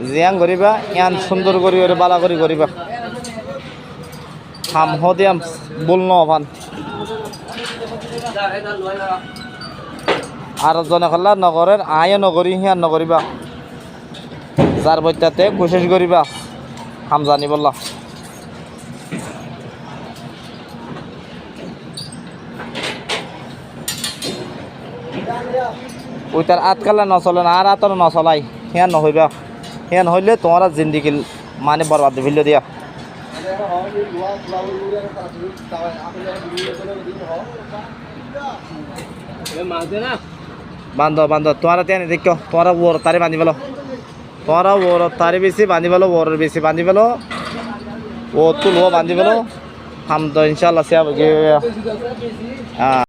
Jiang করিবা ইয়ান সুন্দর করি ওরে বালা করি করিবা হাম হদিয়াম বল নভান আর জনে খল্লা নগরের আয় নগরী হিয়ান নগরিবা যার বইটাতে কোশিশ করিবা হাম জানি বললা ওইটার আতকালা নচলে না আর আতর নচলাই হিয়ান নহইবা হিয়ান হইলে তোমার জিন্দিগি মানে বরবাদ ভিল দিয়া বান্ধ বান্ধ তোমার তেনে দেখো তোমার ওর তারে বান্ধি পেলো তোমার ওর তারে বেশি বান্ধি পেলো ওর বেশি বান্ধি পেলো ও তুলবো বান্ধি পেলো হাম তো ইনশাল্লাহ সে